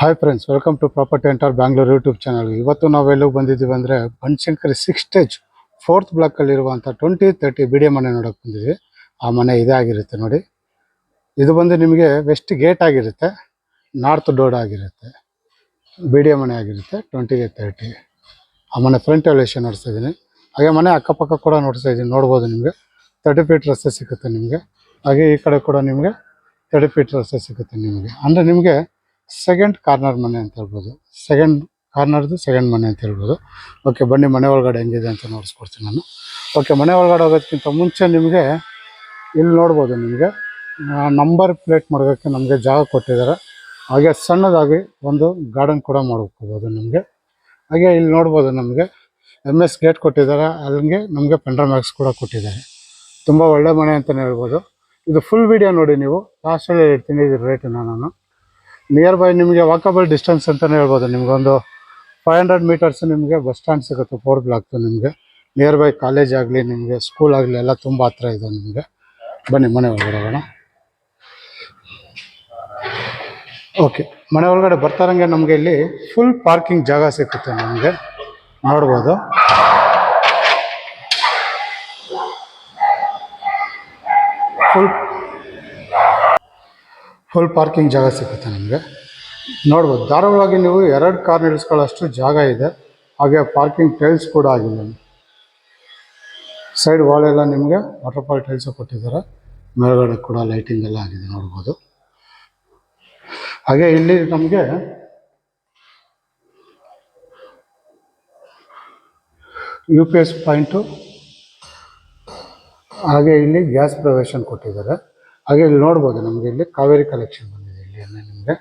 Hi friends, welcome to property enter Bangalore YouTube channel. ಇವತ್ತು ನಾವೆಲ್ಲೂ ಬಂದಿದ್ದೀವಿ ಅಂದರೆ ಬನಶಂಕರಿ 6 ಸ್ಟೇಜ್ 4th ಬ್ಲಾಕಲ್ಲಿರುವಂಥ 2030 ಬಿ ಡಿ ಎ ಮನೆ ನೋಡೋಕೆ ಬಂದಿದ್ದೀವಿ. ಆ ಮನೆ ಇದೇ ಆಗಿರುತ್ತೆ ನೋಡಿ. ಇದು ಬಂದು ನಿಮಗೆ ವೆಸ್ಟ್ ಗೇಟ್ ಆಗಿರುತ್ತೆ, ನಾರ್ತ್ ಡೋರ್ ಆಗಿರುತ್ತೆ, ಬಿ ಡಿ ಎ ಮನೆ ಆಗಿರುತ್ತೆ 2030. ಆ ಮನೆ ಫ್ರಂಟ್ ಎಲಿವೇಷನ್ ನೋಡ್ತಾ ಇದ್ದೀನಿ. ಹಾಗೆ ಮನೆ ಅಕ್ಕಪಕ್ಕ ಕೂಡ ನೋಡ್ತಾ ಇದ್ದೀನಿ, ನೋಡ್ಬೋದು. ನಿಮಗೆ 30 ಫೀಟ್ ರಸ್ತೆ ಸಿಗುತ್ತೆ ನಿಮಗೆ. ಹಾಗೆ ಈ ಕಡೆ ಕೂಡ ನಿಮಗೆ 30 ಫೀಟ್ ರಸ್ತೆ ಸಿಗುತ್ತೆ ನಿಮಗೆ. ಅಂದರೆ ನಿಮಗೆ ಸೆಕೆಂಡ್ ಕಾರ್ನರ್ ಮನೆ ಅಂತ ಹೇಳ್ಬೋದು, ಸೆಕೆಂಡ್ ಮನೆ ಅಂತ ಹೇಳ್ಬೋದು. ಓಕೆ, ಬನ್ನಿ ಮನೆ ಒಳಗಡೆ ಹೆಂಗಿದೆ ಅಂತ ನೋಡಿಸ್ಕೊಡ್ತೀನಿ ನಾನು. ಓಕೆ, ಮನೆ ಒಳಗಡೆ ಹೋಗೋದಕ್ಕಿಂತ ಮುಂಚೆ ನಿಮಗೆ ಇಲ್ಲಿ ನೋಡ್ಬೋದು, ನಿಮಗೆ ನಂಬರ್ ಪ್ಲೇಟ್ ಮಾಡೋದಕ್ಕೆ ನಮಗೆ ಜಾಗ ಕೊಟ್ಟಿದ್ದಾರೆ. ಹಾಗೆ ಸಣ್ಣದಾಗಿ ಒಂದು ಗಾರ್ಡನ್ ಕೂಡ ಮಾಡ್ಕೋಬೋದು ನಿಮಗೆ. ಹಾಗೆ ಇಲ್ಲಿ ನೋಡ್ಬೋದು, ನಮಗೆ MS ಗೇಟ್ ಕೊಟ್ಟಿದ್ದಾರೆ. ಅಲ್ಲಿಗೆ ನಮಗೆ ಪೆಂಡ್ರಾ ಮ್ಯಾಕ್ಸ್ ಕೂಡ ಕೊಟ್ಟಿದ್ದಾರೆ. ತುಂಬ ಒಳ್ಳೆ ಮನೆ ಅಂತಲೇ ಹೇಳ್ಬೋದು. ಇದು ಫುಲ್ ವಿಡಿಯೋ ನೋಡಿ ನೀವು. ಲಾಸ್ಟಲ್ಲಿ ಇಡ್ತೀನಿ ಇದು ರೇಟನ್ನು ನಾನು. ನಿಯರ್ ಬೈ ನಿಮಗೆ ವಾಕಬಲ್ ಡಿಸ್ಟೆನ್ಸ್ ಅಂತಲೇ ಹೇಳ್ಬೋದು. ನಿಮಗೊಂದು 500 ಮೀಟರ್ಸ್ ನಿಮಗೆ ಬಸ್ ಸ್ಟ್ಯಾಂಡ್ ಸಿಗುತ್ತೆ 4th ಬ್ಲಾಕ್. ನಿಮಗೆ ನಿಯರ್ ಬೈ ಕಾಲೇಜ್ ಆಗಲಿ, ನಿಮಗೆ ಸ್ಕೂಲ್ ಆಗಲಿ ಎಲ್ಲ ತುಂಬ ಹತ್ರ ಇದೆ ನಿಮಗೆ. ಬನ್ನಿ ಮನೆ ಒಳಗಡೆ ಹೋಗೋಣ. ಓಕೆ, ಮನೆ ಒಳಗಡೆ ಬರ್ತಾರಂಗೆ ನಮಗೆ ಇಲ್ಲಿ ಫುಲ್ ಪಾರ್ಕಿಂಗ್ ಜಾಗ ಸಿಗುತ್ತೆ ನಮಗೆ, ನೋಡ್ಬೋದು. ಫುಲ್ ಪಾರ್ಕಿಂಗ್ ಜಾಗ ಸಿಗುತ್ತೆ ನಿಮಗೆ, ನೋಡ್ಬೋದು. ಧಾರಾಳವಾಗಿ ನೀವು 2 ಕಾರ್ ನಿಲ್ಲಿಸ್ಕೊಳ್ಳೋಷ್ಟು ಜಾಗ ಇದೆ. ಹಾಗೆ ಪಾರ್ಕಿಂಗ್ ಟೈಲ್ಸ್ ಕೂಡ ಆಗಿದೆ. ಸೈಡ್ ವಾಲ್ ಎಲ್ಲ ನಿಮಗೆ ವಾಟರ್ಫಾಲ್ ಟೈಲ್ಸ್ ಕೊಟ್ಟಿದ್ದಾರೆ. ಮೇಲ್ಗಡೆ ಕೂಡ ಲೈಟಿಂಗ್ ಎಲ್ಲ ಆಗಿದೆ, ನೋಡ್ಬೋದು. ಹಾಗೆ ಇಲ್ಲಿ ನಮಗೆ UPS ಪಾಯಿಂಟು, ಹಾಗೆ ಇಲ್ಲಿ ಗ್ಯಾಸ್ ಪ್ರೊವಿಷನ್ ಕೊಟ್ಟಿದ್ದಾರೆ. ಹಾಗೆ ಇಲ್ಲಿ ನೋಡ್ಬೋದು, ನಮಗೆ ಇಲ್ಲಿ ಕಾವೇರಿ ಕಲೆಕ್ಷನ್ ಬಂದಿದೆ ಇಲ್ಲಿ ನಿಮಗೆ.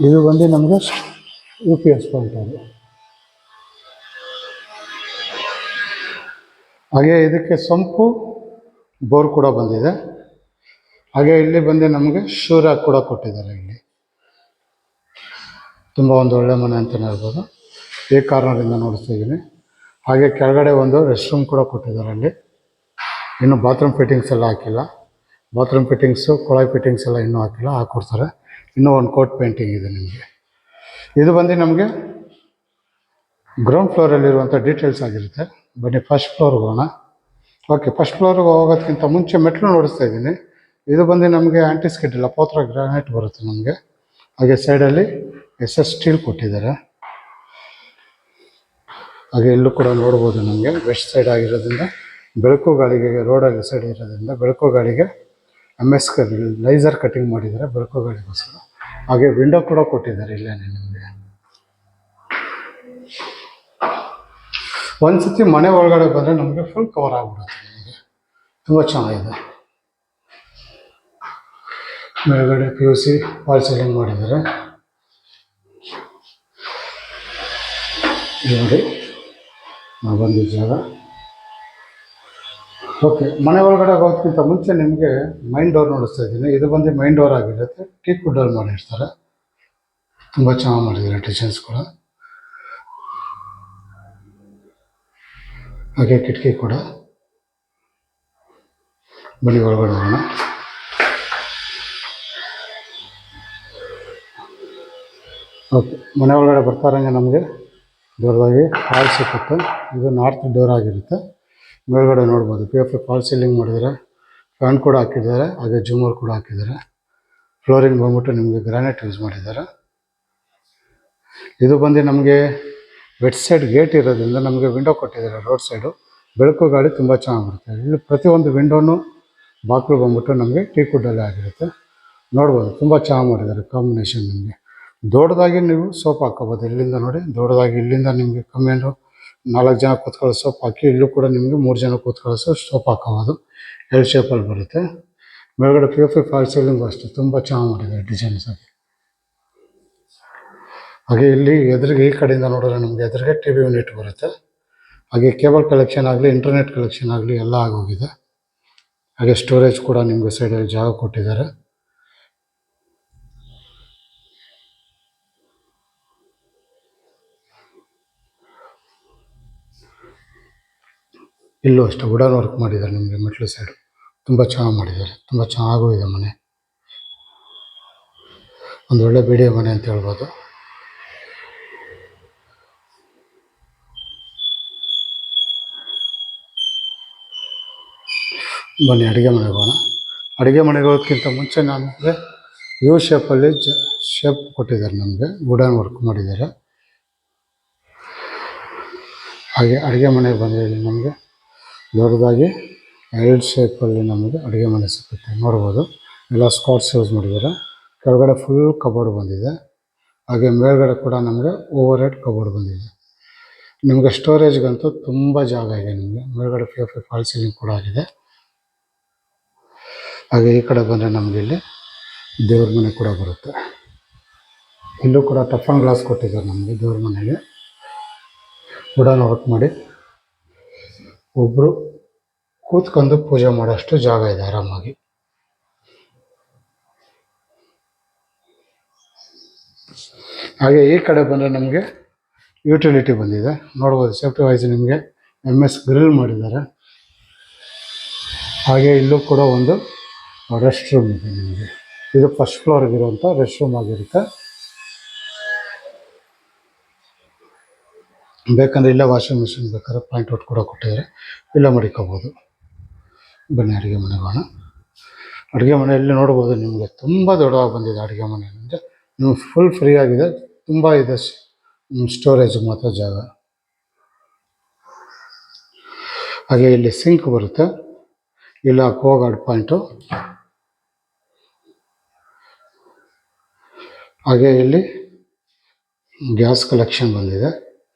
ಇದು ಬಂದು ನಮಗೆ UPS ಪಾಯಿಂಟ್ ಅದು. ಹಾಗೆ ಇದಕ್ಕೆ ಸಂಪು ಬೋರ್ ಕೂಡ ಬಂದಿದೆ. ಹಾಗೆ ಇಲ್ಲಿ ಬಂದು ನಮಗೆ ಶೂರ ಕೂಡ ಕೊಟ್ಟಿದ್ದಾರೆ. ಇಲ್ಲಿ ತುಂಬ ಒಂದು ಒಳ್ಳೆ ಮನೆ ಅಂತಲೇ ಹೇಳ್ಬೋದು. ಈ ಕಾರ್ನರಿಂದ ನೋಡ್ತಾ ಇದ್ದೀನಿ. ಹಾಗೆ ಕೆಳಗಡೆ ಒಂದು ರೆಸ್ಟ್ ರೂಮ್ ಕೂಡ ಕೊಟ್ಟಿದ್ದಾರೆ. ಅಲ್ಲಿ ಇನ್ನು ಬಾತ್ರೂಮ್ ಫಿಟ್ಟಿಂಗ್ಸ್ ಎಲ್ಲ ಹಾಕಿಲ್ಲ. ಬಾತ್ರೂಮ್ ಫಿಟ್ಟಿಂಗ್ಸು, ಕೊಳಾಯಿ ಫಿಟ್ಟಿಂಗ್ಸ್ ಎಲ್ಲ ಇನ್ನೂ ಹಾಕಿಲ್ಲ, ಹಾಕ್ಕೊಡ್ತಾರೆ. ಇನ್ನೂ ಒಂದು ಕೋಟ್ ಪೇಂಟಿಂಗ್ ಇದೆ ನಿಮಗೆ. ಇದು ಬಂದು ನಮಗೆ ಗ್ರೌಂಡ್ ಫ್ಲೋರಲ್ಲಿರುವಂಥ ಡೀಟೇಲ್ಸ್ ಆಗಿರುತ್ತೆ. ಬನ್ನಿ ಫಸ್ಟ್ ಫ್ಲೋರ್ಗೆ ಹೋಗೋಣ. ಓಕೆ, ಫಸ್ಟ್ ಫ್ಲೋರ್ಗೆ ಹೋಗೋದಕ್ಕಿಂತ ಮುಂಚೆ ಮೆಟ್ಲು ನೋಡಿಸ್ತಾ ಇದ್ದೀನಿ. ಇದು ಬಂದು ನಮಗೆ ಆಂಟಿಸ್ಕಿಡ್ ಇಲ್ಲ, ಪೋತ್ರ ಗ್ರಾನೈಟ್ ಬರುತ್ತೆ ನಮಗೆ. ಹಾಗೆ ಸೈಡಲ್ಲಿ SS ಸ್ಟೀಲ್ ಕೊಟ್ಟಿದ್ದಾರೆ. ಹಾಗೆ ಇಲ್ಲೂ ಕೂಡ ನೋಡ್ಬೋದು, ನಮಗೆ ವೆಸ್ಟ್ ಸೈಡ್ ಆಗಿರೋದ್ರಿಂದ ಬೆಳಕು ಗಾಳಿಗೆ, ರೋಡಲ್ಲಿ ಸೈಡ್ ಇರೋದ್ರಿಂದ ಬೆಳಕು ಗಾಳಿಗೆ MS ಲೈಸರ್ ಕಟಿಂಗ್ ಮಾಡಿದ್ದಾರೆ ಬೆಳಕು ಗಾಳಿಗೋಸ್ಕರ. ಹಾಗೆ ವಿಂಡೋ ಕೂಡ ಕೊಟ್ಟಿದ್ದಾರೆ ಇಲ್ಲೇ ನಿಮಗೆ. ಒಂದ್ಸತಿ ಮನೆ ಒಳಗಡೆ ಬಂದರೆ ನಮಗೆ ಫುಲ್ ಕವರ್ ಆಗಿಬಿಡುತ್ತೆ ನಿಮಗೆ, ತುಂಬ ಚೆನ್ನಾಗಿದೆ. ಮೇಲ್ಗಡೆ PUC ವಾಲ್ ಸೀಲಿಂಗ್ ಮಾಡಿದ್ದಾರೆ ನೋಡಿ, ನಾವು ಬಂದಿದ್ದ ಜಾಗ. ಓಕೆ, ಮನೆ ಒಳಗಡೆ ಹೋಗೋದಕ್ಕಿಂತ ಮುಂಚೆ ನಿಮಗೆ ಮೈನ್ ಡೋರ್ ನೋಡಿಸ್ತಾ ಇದ್ದೀನಿ. ಇದು ಬಂದು ಮೈನ್ ಡೋರ್ ಆಗಿರುತ್ತೆ, ಟೀಕ್ ವುಡ್ಡಲ್ಲಿ ಮಾಡಿರ್ತಾರೆ. ತುಂಬ ಚೆನ್ನಾಗಿ ಮಾಡಿದ್ದಾರೆ ಡಿಸೈನ್ಸ್ ಕೂಡ. ಹಾಗೆ ಕಿಟಕಿ ಕೂಡ. ಬನ್ನಿ ಒಳಗಡೆ ಹೋಗೋಣ. ಓಕೆ, ಮನೆ ಒಳಗಡೆ ಬರ್ತಾರಂಗೆ ನಮಗೆ ದೊಡ್ಡದಾಗಿ ಹಾಲ್ ಸಿಗುತ್ತೆ. ಇದು ನಾರ್ತ್ ಡೋರ್ ಆಗಿರುತ್ತೆ. ಮೇಲ್ಗಡೆ ನೋಡ್ಬೋದು POP ಫಾಲ್ ಸೀಲಿಂಗ್ ಮಾಡಿದ್ದಾರೆ, ಫ್ಯಾನ್ ಕೂಡ ಹಾಕಿದ್ದಾರೆ. ಹಾಗೆ ಜೂಮರ್ ಕೂಡ ಹಾಕಿದ್ದಾರೆ. ಫ್ಲೋರಿಂಗ್ ಬಂದ್ಬಿಟ್ಟು ನಿಮಗೆ ಗ್ರಾನೈಟ್ ಯೂಸ್ ಮಾಡಿದ್ದಾರೆ. ಇದು ಬಂದು ನಮಗೆ ವೆಸ್ಟ್ ಸೈಡ್ ಗೇಟ್ ಇರೋದ್ರಿಂದ ನಮಗೆ ವಿಂಡೋ ಕೊಟ್ಟಿದ್ದಾರೆ. ರೋಡ್ ಸೈಡು ಬೆಳಕು ಗಾಳಿ ತುಂಬ ಚೆನ್ನಾಗಿ ಬರುತ್ತೆ. ಇಲ್ಲಿ ಪ್ರತಿಯೊಂದು ವಿಂಡೋನು ಬಾಗಿಲು ಬಂದ್ಬಿಟ್ಟು ನಮಗೆ ಟೀಕ್ ವುಡ್ಡಲ್ಲೇ ಆಗಿರುತ್ತೆ, ನೋಡ್ಬೋದು. ತುಂಬ ಚೆನ್ನಾಗಿ ಮಾಡಿದ್ದಾರೆ ಕಾಂಬಿನೇಷನ್. ನಿಮಗೆ ದೊಡ್ಡದಾಗಿ ನೀವು ಸೋಫಾ ಹಾಕೋಬೋದು. ಇಲ್ಲಿಂದ ನೋಡಿ, ದೊಡ್ಡದಾಗಿ ಇಲ್ಲಿಂದ ನಿಮಗೆ ಕಮ್ಮಿ ಅಂದರೂ 4 ಜನ ಕೂತ್ಕೊಳ್ಳೋ ಸೋಫಾ ಹಾಕಿ, ಇಲ್ಲೂ ಕೂಡ ನಿಮಗೆ 3 ಜನ ಕೂತ್ಕೊಳ್ಳೋ ಸೋಫಾ ಹಾಕೋಬೋದು. L ಶೇಪಲ್ಲಿ ಬರುತ್ತೆ. ಮೇಲ್ಗಡೆ POP ಫಾಲ್ ಸೀಲಿಂಗು ಅಷ್ಟೇ ತುಂಬ ಚೆನ್ನಾಗಿ ಮಾಡಿದ್ದಾರೆ ಡಿಸೈನ್ಸ್ ಆಗಿ. ಹಾಗೆ ಇಲ್ಲಿ ಎದುರಿಗೆ ಈ ಕಡೆಯಿಂದ ನೋಡಿದ್ರೆ ನಮಗೆ ಎದುರಿಗೆ TV ಯೂನಿಟ್ ಬರುತ್ತೆ. ಹಾಗೆ ಕೇಬಲ್ ಕಲೆಕ್ಷನ್ ಆಗಲಿ, ಇಂಟರ್ನೆಟ್ ಕಲೆಕ್ಷನ್ ಆಗಲಿ ಎಲ್ಲ ಆಗೋಗಿದೆ. ಹಾಗೆ ಸ್ಟೋರೇಜ್ ಕೂಡ ನಿಮಗೆ ಸೈಡಲ್ಲಿ ಜಾಗ ಕೊಟ್ಟಿದ್ದಾರೆ. ಇಲ್ಲೂ ಅಷ್ಟೇ ವುಡನ್ ವರ್ಕ್ ಮಾಡಿದ್ದಾರೆ ನಿಮಗೆ ಮೆಟ್ಲು ಸೈಡು. ತುಂಬ ಚೆನ್ನಾಗಿ ಮಾಡಿದ್ದಾರೆ, ತುಂಬ ಚೆನ್ನಾಗೂ ಇದೆ ಮನೆ. ಒಂದು ಒಳ್ಳೆ ಬಿಡಿ ಮನೆ ಅಂತ ಹೇಳ್ಬೋದು. ಬನ್ನಿ ಅಡುಗೆ ಮನೆಗೆ ಹೋಗೋಣ. ಅಡುಗೆ ಮನೆಗೆ ಹೋಗೋದಕ್ಕಿಂತ ಮುಂಚೆ ನಮಗೆ ಯು ಶೇಪಲ್ಲಿ ಶೇಪ್ ಕೊಟ್ಟಿದ್ದಾರೆ, ನಮಗೆ ವುಡನ್ ವರ್ಕ್ ಮಾಡಿದ್ದಾರೆ. ಹಾಗೆ ಅಡುಗೆ ಮನೆಗೆ ಬಂದರೆ ಇಲ್ಲಿ ನಮಗೆ ದೊಡ್ಡದಾಗಿ ಎಲ್ ಶೇಪಲ್ಲಿ ನಮಗೆ ಅಡುಗೆ ಮನೆ ಸಿಗುತ್ತೆ. ನೋಡ್ಬೋದು, ಎಲ್ಲ ಸ್ಕಾಟ್ಸ್ ಯೂಸ್ ಮಾಡಿದ್ದಾರೆ. ಕೆಳಗಡೆ ಫುಲ್ ಕಬೋರ್ಡ್ ಬಂದಿದೆ. ಹಾಗೆ ಮೇಲ್ಗಡೆ ಕೂಡ ನಮಗೆ ಓವರ್ ಹೆಡ್ ಕಬೋರ್ಡ್ ಬಂದಿದೆ. ನಿಮಗೆ ಸ್ಟೋರೇಜ್ಗಂತೂ ತುಂಬ ಜಾಗ ಇದೆ. ನಿಮಗೆ ಮೇಲ್ಗಡೆ ಪಿ ಫಾಲ್ ಸೀಲಿಂಗ್ ಕೂಡ ಆಗಿದೆ. ಹಾಗೆ ಈ ಕಡೆ ಬಂದರೆ ನಮಗೆ ಇಲ್ಲಿ ದೇವ್ರ ಮನೆ ಕೂಡ ಬರುತ್ತೆ. ಇಲ್ಲೂ ಕೂಡ ಟಫನ್ ಗ್ಲಾಸ್ ಕೊಟ್ಟಿದ್ದಾರೆ ನಮಗೆ ದೇವ್ರ ಮನೆಗೆ. ವುಡನ್ ವರ್ಕ್ ಮಾಡಿ ಒಬ್ಬರು ಕೂತ್ಕೊಂಡು ಪೂಜೆ ಮಾಡೋಷ್ಟು ಜಾಗ ಇದೆ ಆರಾಮಾಗಿ. ಹಾಗೆ ಈ ಕಡೆ ಬಂದರೆ ನಮಗೆ ಯುಟಿಲಿಟಿ ಬಂದಿದೆ. ನೋಡ್ಬೋದು, ಸೇಫ್ಟಿ ವೈಸ್ ನಿಮಗೆ MS ಗ್ರಿಲ್ ಮಾಡಿದ್ದಾರೆ. ಹಾಗೆ ಇಲ್ಲೂ ಕೂಡ ಒಂದು ರೆಸ್ಟ್ ರೂಮ್ ಇದೆ ನಿಮಗೆ. ಇದು ಫಸ್ಟ್ ಫ್ಲೋರ್ಗಿರುವಂಥ ರೆಸ್ಟ್ ರೂಮ್ ಆಗಿರುತ್ತೆ. ಬೇಕಂದರೆ ಇಲ್ಲೇ ವಾಷಿಂಗ್ ಮಿಷಿನ್ ಬೇಕಾದ್ರೆ ಪಾಯಿಂಟ್ ಔಟ್ ಕೂಡ ಕೊಟ್ಟಿದ್ದಾರೆ, ಇಲ್ಲ ಮಡಿಕೋಬೋದು. ಬನ್ನಿ ಅಡುಗೆ ಮನೆಗೆ ಹೋಗೋಣ. ಅಡುಗೆ ಮನೆಯಲ್ಲಿ ನೋಡ್ಬೋದು, ನಿಮಗೆ ತುಂಬ ದೊಡ್ಡದಾಗಿ ಬಂದಿದೆ ಅಡುಗೆ ಮನೆ. ಅಂದರೆ ನಿಮಗೆ ಫುಲ್ ಫ್ರೀ ಆಗಿದೆ, ತುಂಬ ಇದೆ ಸ್ಟೋರೇಜ್ ಮಾತ್ರ ಜಾಗ. ಹಾಗೆ ಇಲ್ಲಿ ಸಿಂಕ್ ಬರುತ್ತೆ, ಇಲ್ಲ ಅಕ್ವಾಗಾರ್ಡ್ ಪಾಯಿಂಟು. ಹಾಗೆ ಇಲ್ಲಿ ಗ್ಯಾಸ್ ಕಲೆಕ್ಷನ್ ಬಂದಿದೆ.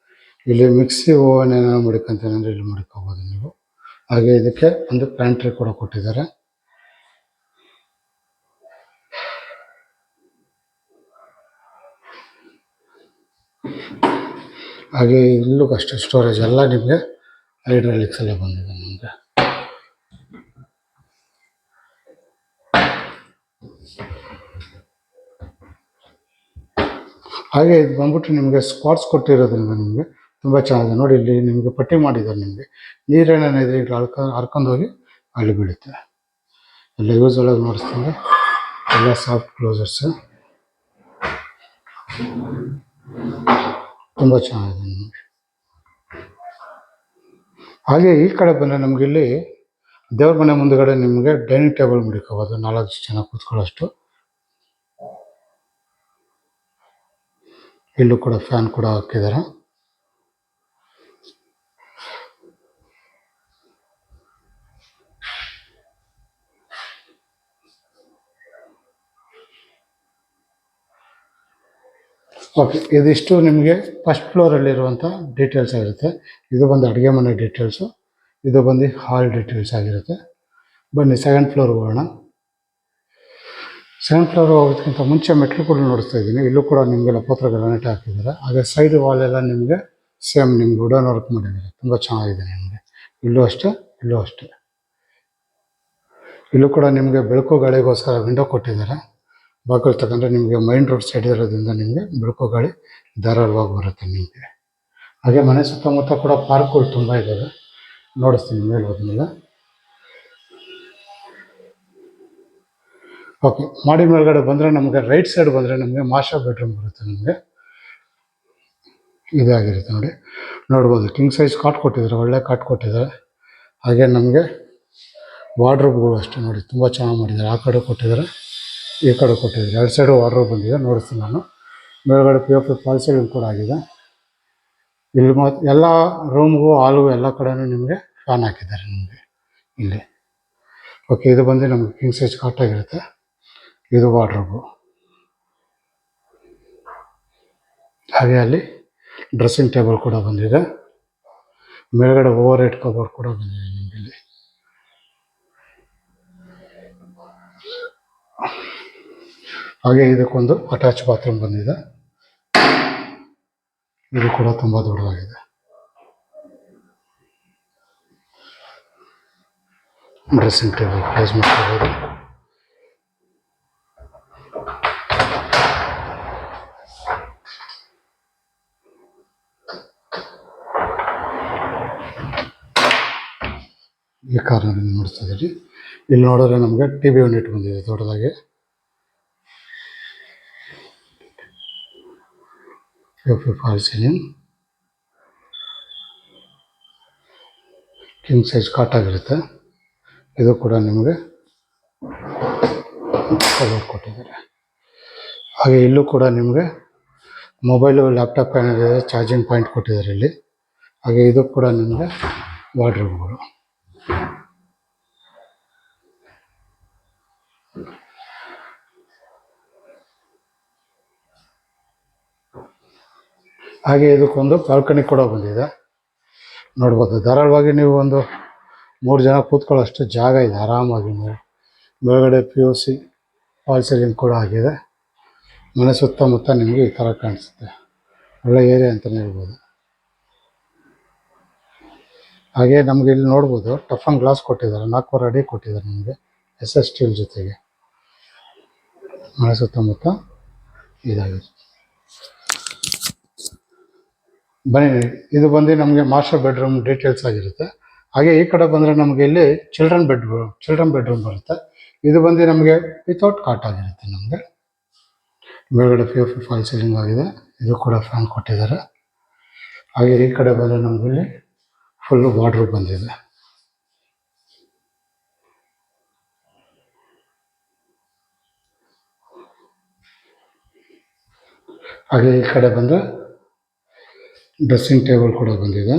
ಇಲ್ಲಿ ಮಿಕ್ಸಿ ಓವನ್ ಏನಾದ್ರು ಮಡಿಕೊಂತೀನಿ ಅಂದರೆ ಇಲ್ಲಿ ಮಡಿಕೋಬೋದು ನೀವು. ಹಾಗೆ ಇದಕ್ಕೆ ಒಂದು ಪ್ಯಾಂಟ್ರಿ ಕೂಡ ಕೊಟ್ಟಿದ್ದಾರೆ. ಹಾಗೆ ಇಲ್ಲೂ ಅಷ್ಟೇ ಸ್ಟೋರೇಜ್ ಎಲ್ಲ ನಿಮಗೆ ಹೈಡ್ರಾಲಿಕ್ಸಲ್ಲೇ ಬಂದಿದೆ ನಿಮಗೆ. ಹಾಗೆ ಇದು ಬಂದ್ಬಿಟ್ಟು ನಿಮಗೆ ಸ್ಪಾಟ್ಸ್ ಕೊಟ್ಟಿರೋದ್ರಿಂದ ನಿಮಗೆ ತುಂಬ ಚೆನ್ನಾಗಿದೆ. ನೋಡಿ, ಇಲ್ಲಿ ನಿಮಗೆ ಪಟ್ಟಿ ಮಾಡಿದ್ದಾರೆ. ನಿಮಗೆ ನೀರೇನೇನಿದೆ ಇಲ್ಲಿ ಹರ್ಕೊಂಡೋಗಿ ಅಲ್ಲಿ ಬೀಳುತ್ತೆ. ಎಲ್ಲ ಯೂಸ್ ಒಳಗೆ ನೋಡಿಸ್ತಾರೆ, ಎಲ್ಲ ಸಾಫ್ಟ್ ಕ್ಲೋಸರ್ಸ್, ತುಂಬ ಚೆನ್ನಾಗಿದೆ ನಿಮಗೆ. ಹಾಗೆ ಈ ಕಡೆ ಬಂದರೆ ನಮಗೆ ಇಲ್ಲಿ ದೇವ್ರ ಮನೆ ಮುಂದುಗಡೆ ನಿಮಗೆ ಡೈನಿಂಗ್ ಟೇಬಲ್ ಮಡಿಕೋಬೋದು, 4 ಜನ ಕೂತ್ಕೊಳ್ಳೋಷ್ಟು. ಇಲ್ಲೂ ಕೂಡ ಫ್ಯಾನ್ ಕೂಡ ಹಾಕಿದ್ದಾರೆ. ಓಕೆ, ಇದಿಷ್ಟು ನಿಮಗೆ ಫಸ್ಟ್ ಫ್ಲೋರಲ್ಲಿರುವಂಥ ಡೀಟೇಲ್ಸ್ ಆಗಿರುತ್ತೆ. ಇದು ಬಂದು ಅಡುಗೆ ಮನೆ ಡೀಟೇಲ್ಸು, ಇದು ಬಂದು ಹಾಲ್ ಡೀಟೇಲ್ಸ್ ಆಗಿರುತ್ತೆ. ಬನ್ನಿ ಸೆಕೆಂಡ್ ಫ್ಲೋರ್ಗೆ ಹೋಗೋಣ. ಸೆಕೆಂಡ್ ಫ್ಲೋರ್ ಹೋಗೋದಕ್ಕಿಂತ ಮುಂಚೆ ಮೆಟ್ಲು ಕೂಡ ನೋಡಿಸ್ತಾ ಇದ್ದೀನಿ. ಇಲ್ಲೂ ಕೂಡ ನಿಮಗೆ ಲಪೋತ್ರ ಗ್ರಾನೈಟ್ ಹಾಕಿದ್ದಾರೆ. ಹಾಗೆ ಸೈಡ್ ವಾಲೆಲ್ಲ ನಿಮಗೆ ಸೇಮ್ ನಿಮ್ಗೆ ವುಡನ್ ವರ್ಕ್ ಮಾಡಿದ್ದಾರೆ, ತುಂಬ ಚೆನ್ನಾಗಿದೆ ನಿಮಗೆ. ಇಲ್ಲೂ ಅಷ್ಟೇ, ಇಲ್ಲೂ ಅಷ್ಟೇ. ಇಲ್ಲೂ ಕೂಡ ನಿಮಗೆ ಬೆಳಕು ಗಾಳಿಗೋಸ್ಕರ ವಿಂಡೋ ಕೊಟ್ಟಿದ್ದಾರೆ. ಬಾಗಿಲು ತಗೊಂಡ್ರೆ ನಿಮಗೆ ಮೈನ್ ರೋಡ್ ಸೈಡ್ ಇರೋದ್ರಿಂದ ನಿಮಗೆ ಬೆಳಕು ಗಾಳಿ ಧಾರಾಳವಾಗಿ ಬರುತ್ತೆ ನಿಮಗೆ. ಹಾಗೆ ಮನೆ ಸುತ್ತಮುತ್ತ ಕೂಡ ಪಾರ್ಕ್ಗಳು ತುಂಬ ಇದ್ದಾವೆ, ನೋಡಿಸ್ತೀನಿ ಮೇಲೆ ಹೋದ್ಮೇಲೆ. ಓಕೆ, ಮಾಡಿ ಮೇಲ್ಗಡೆ ಬಂದರೆ ನಮಗೆ ರೈಟ್ ಸೈಡ್ ಬಂದರೆ ನಮಗೆ ಮಾಸ್ಟರ್ ಬೆಡ್ರೂಮ್ ಬರುತ್ತೆ. ನಮಗೆ ಇದಾಗಿರುತ್ತೆ ನೋಡಿ, ನೋಡ್ಬೋದು. ಕಿಂಗ್ ಸೈಜ್ ಕಾಟ್ ಕೊಟ್ಟಿದ್ದಾರೆ, ಒಳ್ಳೆ ಕಾಟ್ ಕೊಟ್ಟಿದ್ದಾರೆ. ಹಾಗೆ ನಮಗೆ ವಾರ್ಡ್ರೋಬ್ಗಳು ಅಷ್ಟೇ ನೋಡಿ, ತುಂಬ ಚೆನ್ನಾಗಿ ಮಾಡಿದ್ದಾರೆ. ಆ ಕಡೆ ಕೊಟ್ಟಿದ್ದಾರೆ, ಈ ಕಡೆ ಕೊಟ್ಟಿದ್ದಾರೆ, 2 ಸೈಡು ವಾರ್ಡ್ರೋಬ್ ಬಂದಿದೆ. ನೋಡಿಸ್ತೀನಿ ನಾನು. ಮೇಲ್ಗಡೆ POP ಫಾಲ್ ಸೀಲಿಂಗ್ ಕೂಡ ಆಗಿದೆ. ಇಲ್ಲಿ ಎಲ್ಲ ರೂಮ್ಗೂ ಹಾಲ್ಗೂ ಎಲ್ಲ ಕಡೆಯೂ ನಿಮಗೆ ಫ್ಯಾನ್ ಹಾಕಿದ್ದಾರೆ ನಿಮಗೆ ಇಲ್ಲಿ. ಓಕೆ, ಇದು ಬಂದು ನಮಗೆ ಕಿಂಗ್ ಸೈಜ್ ಕಾಟ್ ಆಗಿರುತ್ತೆ. ಇದು ವಾರ್ಡ್ರೋಬು. ಹಾಗೆ ಅಲ್ಲಿ ಡ್ರೆಸ್ಸಿಂಗ್ ಟೇಬಲ್ ಕೂಡ ಬಂದಿದೆ. ಮೇಲ್ಗಡೆ ಓವರ್ ಹೆಡ್ ಕಬೋರ್ಡ್ ಕೂಡ ಬಂದಿದೆ ನಿಮಗೆ ಇಲ್ಲಿ. ಹಾಗೆ ಇದಕ್ಕೊಂದು ಅಟ್ಯಾಚ್ ಬಾತ್ರೂಮ್ ಬಂದಿದೆ. ಇದು ಕೂಡ ತುಂಬ ದೊಡ್ಡದಾಗಿದೆ. ಡ್ರೆಸ್ಸಿಂಗ್ ಟೇಬಲ್ ಪ್ಲೇಸ್ ಮಾಡ್ಕೋಬೋದು. ಈ ಕಾರ್ನರಿಂದ ನೋಡ್ತಾ ಇದ್ದೀರಿ. ಇಲ್ಲಿ ನೋಡಿದ್ರೆ ನಮಗೆ TV ಯೂನಿಟ್ ಬಂದಿದೆ ದೊಡ್ಡದಾಗಿ. P false ceiling, king size cot ಆಗಿರುತ್ತೆ. ಇದು ಕೂಡ ನಿಮಗೆ ಕವರ್ ಕೊಟ್ಟಿದ್ದಾರೆ. ಹಾಗೆ ಇಲ್ಲೂ ಕೂಡ ನಿಮಗೆ ಮೊಬೈಲು ಲ್ಯಾಪ್ಟಾಪ್ ಏನಿದೆ ಚಾರ್ಜಿಂಗ್ ಪಾಯಿಂಟ್ ಕೊಟ್ಟಿದ್ದಾರೆ ಇಲ್ಲಿ. ಹಾಗೆ ಇದು ಕೂಡ ನಿಮಗೆ ವಾರ್ಡ್ರೋಬ್ಗಳು. ಹಾಗೆ ಇದಕ್ಕೊಂದು ಬಾಲ್ಕನಿ ಕೂಡ ಬಂದಿದೆ, ನೋಡ್ಬೋದು. ಧಾರಾಳವಾಗಿ ನೀವು ಒಂದು 3 ಜನ ಕೂತ್ಕೊಳ್ಳೋಷ್ಟು ಜಾಗ ಇದೆ ಆರಾಮಾಗಿ. ಮೇಲ್ಗಡೆ POC ಫಾಲ್ ಸೀಲಿಂಗ್ ಕೂಡ ಆಗಿದೆ. ಮನೆ ಸುತ್ತಮುತ್ತ ನಿಮಗೆ ಈ ಥರ ಕಾಣಿಸುತ್ತೆ. ಒಳ್ಳೆ ಏರಿಯಾ ಅಂತಲೇ ಹೇಳ್ಬೋದು. ಹಾಗೆ ನಮಗೆ ಇಲ್ಲಿ ನೋಡ್ಬೋದು ಟಫನ್ ಗ್ಲಾಸ್ ಕೊಟ್ಟಿದ್ದಾರೆ, 4 ಅಡಿ ಕೊಟ್ಟಿದ್ದಾರೆ ನಿಮಗೆ SS ಸ್ಟೀಲ್ ಜೊತೆಗೆ. ಮನೆ ಸುತ್ತಮುತ್ತ ಇದಾಗಿದೆ. ಬನ್ನಿ, ಇದು ಬಂದು ನಮಗೆ ಮಾಸ್ಟರ್ ಬೆಡ್ರೂಮ್ ಡೀಟೇಲ್ಸ್ ಆಗಿರುತ್ತೆ. ಹಾಗೆ ಈ ಕಡೆ ಬಂದರೆ ನಮಗೆ ಇಲ್ಲಿ ಚಿಲ್ಡ್ರನ್ ಬೆಡ್ರೂಮ್ ಬರುತ್ತೆ. ಇದು ಬಂದು ನಮಗೆ ವಿತೌಟ್ ಕಾಟ್ ಆಗಿರುತ್ತೆ. ನಮಗೆ ಮೇಲ್ಗಡೆ POP ಫಾಲ್ ಸೀಲಿಂಗ್ ಆಗಿದೆ. ಇದು ಕೂಡ ಫ್ಯಾನ್ ಕೊಟ್ಟಿದ್ದಾರೆ. ಹಾಗೆ ಈ ಕಡೆ ಬಂದರೆ ನಮಗೆ ಇಲ್ಲಿ ಫುಲ್ಲು ವಾರ್ಡ್ರೋಬ್ ಬಂದಿದೆ. ಹಾಗೆ ಈ ಕಡೆ ಬಂದರೆ ಡ್ರೆಸ್ಸಿಂಗ್ ಟೇಬಲ್ ಕೂಡ ಬಂದಿದೆ.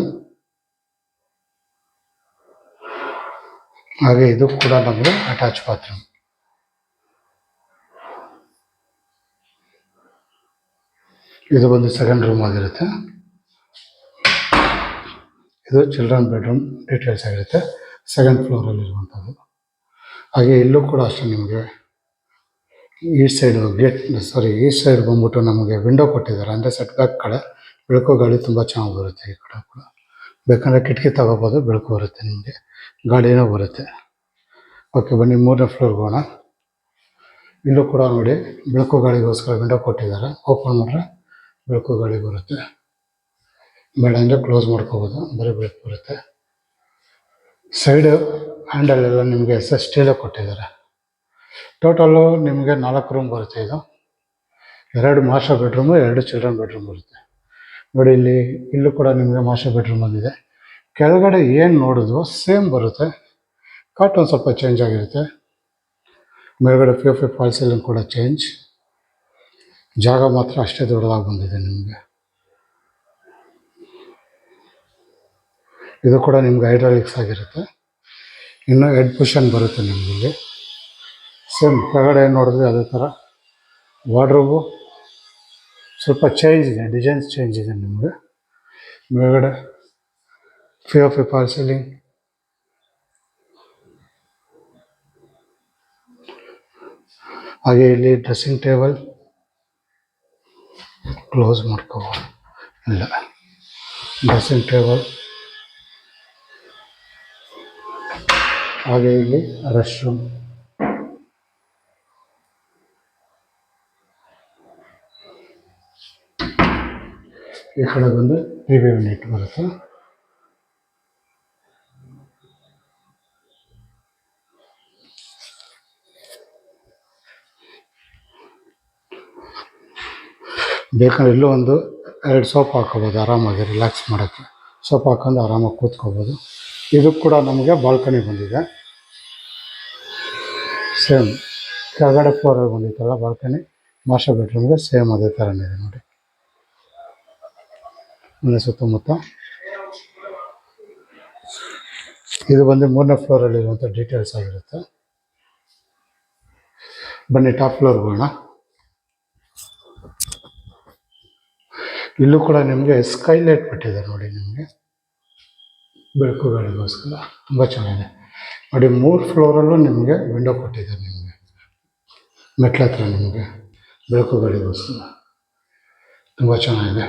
ಹಾಗೆ ಇದು ಕೂಡ ನಮಗೆ ಅಟ್ಯಾಚ್ ಬಾತ್ರೂಮ್. ಇದು ಬಂದು ಸೆಕೆಂಡ್ ರೂಮ್ ಆಗಿರುತ್ತೆ. ಇದು ಚಿಲ್ಡ್ರನ್ ಬೆಡ್ರೂಮ್ ಡೀಟೇಲ್ಸ್ ಆಗಿರುತ್ತೆ, ಸೆಕೆಂಡ್ ಫ್ಲೋರಲ್ಲಿ ಇರುವಂಥದ್ದು. ಹಾಗೆ ಇಲ್ಲೂ ಕೂಡ ಅಷ್ಟೇ ನಿಮಗೆ ಈ ಸೈಡ್ ಬಂದ್ಬಿಟ್ಟು ನಮಗೆ ವಿಂಡೋ ಕೊಟ್ಟಿದ್ದಾರೆ. ಅಂದರೆ ಸೆಟ್ ಬ್ಯಾಕ್ ಕಡೆ ಬೆಳಕು ಗಾಳಿ ತುಂಬ ಚೆನ್ನಾಗಿ ಬರುತ್ತೆ. ಈ ಕಡೆ ಕೂಡ ಬೇಕಂದರೆ ಕಿಟಕಿ ತಗೋಬೋದು, ಬೆಳಕು ಬರುತ್ತೆ, ನಿಮಗೆ ಗಾಳಿನೂ ಬರುತ್ತೆ. ಓಕೆ, ಬನ್ನಿ 3ನೇ ಫ್ಲೋರ್ಗೆ ಹೋಗೋಣ. ಇಲ್ಲೂ ಕೂಡ ನೋಡಿ ಬೆಳಕು ಗಾಳಿಗೋಸ್ಕರ ವಿಂಡೋ ಕೊಟ್ಟಿದ್ದಾರೆ. ಓಪನ್ ಮಾಡಿದ್ರೆ ಬೆಳಕು ಗಾಳಿ ಬರುತ್ತೆ, ಬೇಡ ಅಂದರೆ ಕ್ಲೋಸ್ ಮಾಡ್ಕೋಬೋದು, ಬರೀ ಬೆಳಕು ಬರುತ್ತೆ. ಸೈಡ್ ಹ್ಯಾಂಡಲ್ ಎಲ್ಲ ನಿಮಗೆ SS ಸ್ಟೀಲೇ ಕೊಟ್ಟಿದ್ದಾರೆ. ಟೋಟಲ್ಲು ನಿಮಗೆ 4 ರೂಮ್ ಬರುತ್ತೆ. ಇದು 2 ಮಾಸ್ಟರ್ ಬೆಡ್ರೂಮು, 2 ಚಿಲ್ಡ್ರನ್ ಬೆಡ್ರೂಮ್ ಬರುತ್ತೆ. ನೋಡಿ ಇಲ್ಲೂ ಕೂಡ ನಿಮಗೆ ಮಾಸ್ಟರ್ ಬೆಡ್ರೂಮ್ ಬಂದಿದೆ. ಕೆಳಗಡೆ ಏನು ನೋಡಿದ್ವೋ ಸೇಮ್ ಬರುತ್ತೆ, ಕಾಟ್ ಒಂದು ಸ್ವಲ್ಪ ಚೇಂಜ್ ಆಗಿರುತ್ತೆ. ಮೇಲ್ಗಡೆ POP ಫಾಲ್ ಸೀಲಿಂಗ್ ಕೂಡ ಚೇಂಜ್. ಜಾಗ ಮಾತ್ರ ಅಷ್ಟೇ ದೊಡ್ಡದಾಗಿ ಬಂದಿದೆ ನಿಮಗೆ. ಇದು ಕೂಡ ನಿಮ್ಗೆ ಹೈಡ್ರಾಲಿಕ್ಸ್ ಆಗಿರುತ್ತೆ. ಇನ್ನು ಹೆಡ್ ಪುಷನ್ ಬರುತ್ತೆ ನಿಮಗೆ ಇಲ್ಲಿ. ಸೇಮ್ ಕೆಳಗಡೆ ಏನು ನೋಡಿದ್ವಿ ಅದೇ ಥರ. ವಾರ್ಡ್ರೋಬು ಸ್ವಲ್ಪ ಚೇಂಜ್ ಇದೆ, ಡಿಸೈನ್ಸ್ ಚೇಂಜ್ ಇದೆ ನಿಮಗೆ. ಮೇಲ್ಗಡೆ POP ಫಾಲ್ ಸೀಲಿಂಗ್. ಹಾಗೆ ಇಲ್ಲಿ ಡ್ರೆಸ್ಸಿಂಗ್ ಟೇಬಲ್ ಕ್ಲೋಸ್ ಮಾಡ್ಕೋಬೋದು. ಇಲ್ಲ, ಡ್ರೆಸ್ಸಿಂಗ್ ಟೇಬಲ್. ಹಾಗೆ ಇಲ್ಲಿ ರೆಸ್ಟ್ ರೂಮ್. ಈ ಕಡೆ ಬಂದು TV ಯೂನಿಟ್ ಬರುತ್ತೆ. ಬೇಕಂದ್ರೆ ಇಲ್ಲೂ ಒಂದು 2 ಸೋಫಾ ಹಾಕೋಬೋದು, ಆರಾಮಾಗಿ ರಿಲ್ಯಾಕ್ಸ್ ಮಾಡೋಕ್ಕೆ. ಸೋಫಾ ಹಾಕೊಂಡು ಆರಾಮಾಗಿ ಕೂತ್ಕೋಬೋದು. ಇದು ಕೂಡ ನಮಗೆ ಬಾಲ್ಕನಿ ಬಂದಿದೆ. ಸೇಮ್ ಕೆಳಗಡೆ ಫ್ಲೋರಲ್ಲಿ ಬಂದಿತ್ತಲ್ಲ ಬಾಲ್ಕನಿ, ಮಾಸ್ಟರ್ ಬೆಡ್ರೂಮ್ಗೆ ಸೇಮ್ ಅದೇ ಥರನೇ ಇದೆ ನೋಡಿ. ಮನೆ ಸುತ್ತಮುತ್ತ ಇದು ಬಂದು 3ನೇ ಫ್ಲೋರಲ್ಲಿರುವಂಥ ಡೀಟೇಲ್ಸ್ ಆಗಿರುತ್ತೆ. ಬನ್ನಿ ಟಾಪ್ ಫ್ಲೋರ್ಗೆ ಹೋಗೋಣ. ಇಲ್ಲೂ ಕೂಡ ನಿಮಗೆ ಸ್ಕೈಲೈಟ್ ಬಿಟ್ಟಿದ್ದಾರೆ ನೋಡಿ, ನಿಮಗೆ ಬೆಳಕು ಗಾಳಿಗೋಸ್ಕರ ತುಂಬ ಚೆನ್ನಾಗಿದೆ ನೋಡಿ. 3 ಫ್ಲೋರಲ್ಲೂ ನಿಮಗೆ ವಿಂಡೋ ಕೊಟ್ಟಿದ್ದಾರೆ. ನಿಮಗೆ ಮೆಟ್ಲ ಹತ್ರ ನಿಮಗೆ ಬೆಳಕು ಗಾಳಿಗೋಸ್ಕರ ತುಂಬ ಚೆನ್ನಾಗಿದೆ.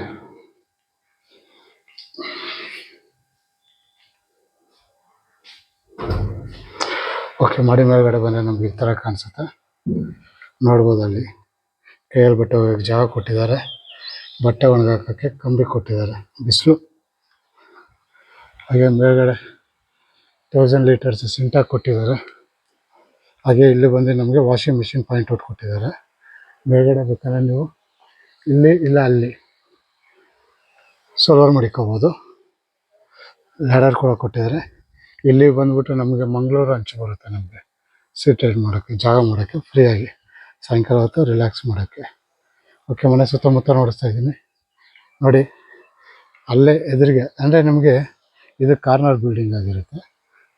ಓಕೆ, ಮಾಡಿ ಮೇಲ್ಗಡೆ ಬಂದರೆ ನಮ್ಗೆ ಈ ಥರ ಕಾಣಿಸುತ್ತೆ. ನೋಡ್ಬೋದು ಅಲ್ಲಿ ಕೈಯಲ್ಲಿ ಬಟ್ಟೆ ಒಗೆಯೋಕ್ಕೆ ಜಾಗ ಕೊಟ್ಟಿದ್ದಾರೆ, ಬಟ್ಟೆ ಒಣಗಾಕೋಕ್ಕೆ ಕಂಬಿ ಕೊಟ್ಟಿದ್ದಾರೆ, ಬಿಸಿಲು. ಹಾಗೆ ಮೇಲ್ಗಡೆ 1000 ಲೀಟರ್ಸ್ ಸಿಂಟಾಕ್ ಕೊಟ್ಟಿದ್ದಾರೆ. ಹಾಗೆ ಇಲ್ಲಿ ಬಂದು ನಮಗೆ ವಾಷಿಂಗ್ ಮಿಷಿನ್ ಪಾಯಿಂಟ್ ಔಟ್ ಕೊಟ್ಟಿದ್ದಾರೆ. ಮೇಲ್ಗಡೆ ಬೇಕಾದ್ರೆ ನೀವು ಇಲ್ಲಿ ಇಲ್ಲ ಅಲ್ಲಿ ಸೋಲಾರ್ ಮಡಿಕೋಬೋದು. ಲ್ಯಾಡರ್ ಕೂಡ ಕೊಟ್ಟಿದ್ದಾರೆ. ಇಲ್ಲಿ ಬಂದ್ಬಿಟ್ಟು ನಮಗೆ ಮಂಗಳೂರು ಅಂಚು ಬರುತ್ತೆ. ನಮಗೆ ಸೀಟೆಡ್ ಮಾಡೋಕ್ಕೆ ಜಾಗ ಮಾಡೋಕ್ಕೆ ಫ್ರೀಯಾಗಿ ಸಾಯಂಕಾಲ ಹೊತ್ತು ರಿಲ್ಯಾಕ್ಸ್ ಮಾಡೋಕ್ಕೆ. ಓಕೆ, ಮನೆ ಸುತ್ತಮುತ್ತ ನೋಡಿಸ್ತಾ ಇದ್ದೀನಿ ನೋಡಿ. ಅಲ್ಲೇ ಎದುರಿಗೆ ಅಂದರೆ ನಮಗೆ ಇದು ಕಾರ್ನರ್ ಬಿಲ್ಡಿಂಗ್ ಆಗಿರುತ್ತೆ.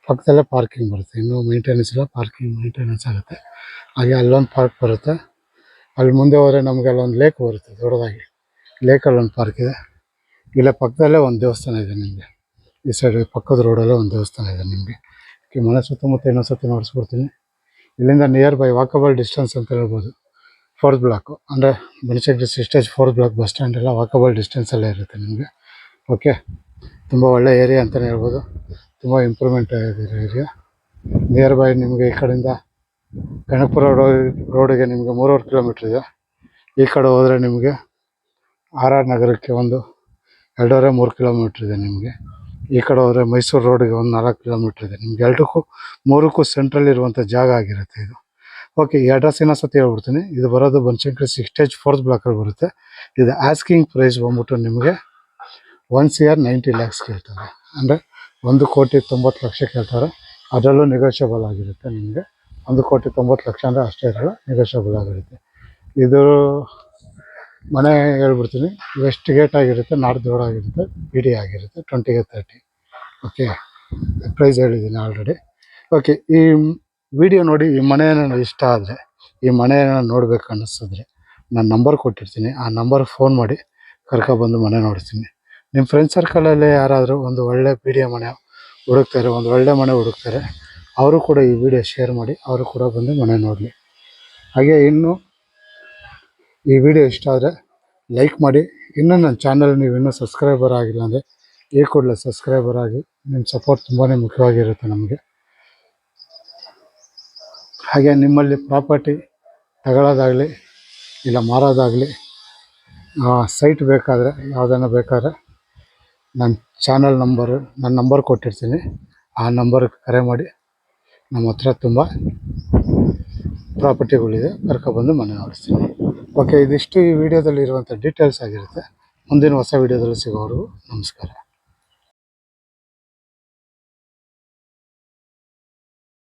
ಪಕ್ಕದಲ್ಲೇ ಪಾರ್ಕಿಂಗ್ ಬರುತ್ತೆ. ಇನ್ನೂ ಮೇಂಟೆನೆನ್ಸ್ ಇಲ್ಲ, ಪಾರ್ಕಿಂಗ್ ಮೇಂಟೆನೆನ್ಸ್ ಆಗುತ್ತೆ. ಹಾಗೆ ಅಲ್ಲೊಂದು ಪಾರ್ಕ್ ಬರುತ್ತೆ. ಅಲ್ಲಿ ಮುಂದೆ ಹೋದರೆ ನಮಗೆ ಅಲ್ಲೊಂದು ಲೇಕ್ ಬರುತ್ತೆ ದೊಡ್ಡದಾಗಿ. ಲೇಕಲ್ಲೊಂದು ಪಾರ್ಕ್ ಇದೆ. ಇಲ್ಲೇ ಪಕ್ಕದಲ್ಲೇ ಒಂದು ದೇವಸ್ಥಾನ ಇದೆ ನಿಮಗೆ. ಈ ಸೈಡ್ ಪಕ್ಕದ ರೋಡಲ್ಲೇ ಒಂದು ದೇವಸ್ಥಾನ ಇದೆ ನಿಮಗೆ. ಮನೆ ಸುತ್ತಮುತ್ತ ಇನ್ನೊಂದು ಸತಿ ನೋಡಿಸ್ಬಿಡ್ತೀನಿ. ಇಲ್ಲಿಂದ ನಿಯರ್ ಬೈ ವಾಕಬಲ್ ಡಿಸ್ಟೆನ್ಸ್ ಅಂತ ಹೇಳ್ಬೋದು. 4th ಬ್ಲಾಕು ಅಂದರೆ Banashankari 6 4th block bus stand ಎಲ್ಲ ವಾಕಬಲ್ ಡಿಸ್ಟೆನ್ಸಲ್ಲೇ ಇರುತ್ತೆ ನಿಮಗೆ. ಓಕೆ, ತುಂಬ ಒಳ್ಳೆ ಏರಿಯಾ ಅಂತಲೇ ಹೇಳ್ಬೋದು. ತುಂಬ ಇಂಪ್ರೂವ್ಮೆಂಟ್ ಆಗಿದೆ ಏರಿಯಾ. ನಿಯರ್ ಬೈ ನಿಮಗೆ ಈ ಕಡೆಯಿಂದ ಕನಕಪುರ ರೋಡಿಗೆ ನಿಮಗೆ 3.5 ಕಿಲೋಮೀಟ್ರ್ ಇದೆ. ಈ ಕಡೆ ಹೋದರೆ ನಿಮಗೆ ಆರ್ ನಗರಕ್ಕೆ ಒಂದು 2.5-3 ಕಿಲೋಮೀಟ್ರ್ ಇದೆ ನಿಮಗೆ. ಈ ಕಡೆ ಹೋದರೆ ಮೈಸೂರು ರೋಡಿಗೆ ಒಂದು 4 ಕಿಲೋಮೀಟ್ರ್ ಇದೆ. ನಿಮಗೆ ಮೂರಕ್ಕೂ ಸೆಂಟ್ರಲ್ ಇರುವಂಥ ಜಾಗ ಆಗಿರುತ್ತೆ ಇದು. ಓಕೆ, ಈ ಅಡ್ರೆಸ್ ಇನ್ನೊಂದು ಸತಿ ಹೇಳ್ಬಿಡ್ತೀನಿ. ಇದು ಬರೋದು ಬನಶಂಕರಿ 6 4th ಬ್ಲಾಕಲ್ಲಿ ಬರುತ್ತೆ. ಇದು ಆಸ್ಕಿಂಗ್ ಪ್ರೈಸ್ ಬಂದ್ಬಿಟ್ಟು ನಿಮಗೆ 1,90 lakhs ಕೇಳ್ತಾರೆ. ಅಂದರೆ 1,90,00,000 ಕೇಳ್ತಾರೆ. ಅದರಲ್ಲೂ ನೆಗೋಷಿಯಬಲ್ ಆಗಿರುತ್ತೆ ನಿಮಗೆ. 1,90,00,000 ಅಂದರೆ ಅಷ್ಟೇ ಇರಲ್ಲ, ನೆಗೋಷಿಯಬಲ್ ಆಗಿರುತ್ತೆ. ಇದು ಮನೆ ಹೇಳ್ಬಿಡ್ತೀನಿ. ವೆಸ್ಟ್ ಗೇಟ್ ಆಗಿರುತ್ತೆ, ನಾರ್ತ್ ಡೋರ್ ಆಗಿರುತ್ತೆ, PD ಆಗಿರುತ್ತೆ, 20ಗೆ 30. ಓಕೆ, ಪ್ರೈಸ್ ಹೇಳಿದ್ದೀನಿ ಆಲ್ರೆಡಿ. ಓಕೆ, ಈ ವಿಡಿಯೋ ನೋಡಿ ಈ ಮನೆ ಏನಾದ್ರು ಇಷ್ಟ ಆದರೆ, ಈ ಮನೆ ಏನಾದ್ರು ನೋಡ್ಬೇಕು ಅನ್ನಿಸಿದ್ರೆ ನಾನು ನಂಬರ್ ಕೊಟ್ಟಿರ್ತೀನಿ. ಆ ನಂಬರ್ಗೆ ಫೋನ್ ಮಾಡಿ ಕರ್ಕೊಬಂದು ಮನೆ ನೋಡ್ತೀನಿ. ನಿಮ್ಮ ಫ್ರೆಂಡ್ ಸರ್ಕಲಲ್ಲಿ ಯಾರಾದರೂ ಒಂದು ಒಳ್ಳೆ PD ಮನೆ ಹುಡುಕ್ತಾರೆ, ಒಂದು ಒಳ್ಳೆ ಮನೆ ಹುಡುಕ್ತಾರೆ, ಅವರು ಕೂಡ ಈ ವಿಡಿಯೋ ಶೇರ್ ಮಾಡಿ, ಅವರು ಕೂಡ ಬಂದು ಮನೆ ನೋಡಲಿ. ಹಾಗೆ ಇನ್ನು ಈ ವಿಡಿಯೋ ಇಷ್ಟ ಆದರೆ ಲೈಕ್ ಮಾಡಿ. ಇನ್ನೂ ನನ್ನ ಚಾನಲ್ ನೀವು ಇನ್ನೂ ಸಬ್ಸ್ಕ್ರೈಬರ್ ಆಗಿಲ್ಲ ಅಂದರೆ ಈ ಕೂಡಲೇ ಸಬ್ಸ್ಕ್ರೈಬರ್ ಆಗಿ. ನಿಮ್ಮ ಸಪೋರ್ಟ್ ತುಂಬಾ ಮುಖ್ಯವಾಗಿರುತ್ತೆ ನಮಗೆ. ಹಾಗೆ ನಿಮ್ಮಲ್ಲಿ ಪ್ರಾಪರ್ಟಿ ತಗೊಳ್ಳೋದಾಗಲಿ ಇಲ್ಲ ಮಾರೋದಾಗಲಿ, ಸೈಟ್ ಬೇಕಾದರೆ, ಯಾವುದನ್ನು ಬೇಕಾದ್ರೆ ನನ್ನ ನಂಬರ್ ಕೊಟ್ಟಿರ್ತೀನಿ. ಆ ನಂಬರ್ಗೆ ಕರೆ ಮಾಡಿ. ನಮ್ಮ ಹತ್ರ ತುಂಬ ಪ್ರಾಪರ್ಟಿಗಳಿದೆ, ಕರ್ಕೊಬಂದು ಮನೆ ನೋಡಿಸ್ತೀನಿ. ಓಕೆ, ಇದಿಷ್ಟು ಈ ವಿಡಿಯೋದಲ್ಲಿ ಇರುವಂಥ ಡೀಟೇಲ್ಸ್ ಆಗಿರುತ್ತೆ. ಮುಂದಿನ ಹೊಸ ವಿಡಿಯೋದಲ್ಲಿ ಸಿಗೋವರೆಗೂ ನಮಸ್ಕಾರ.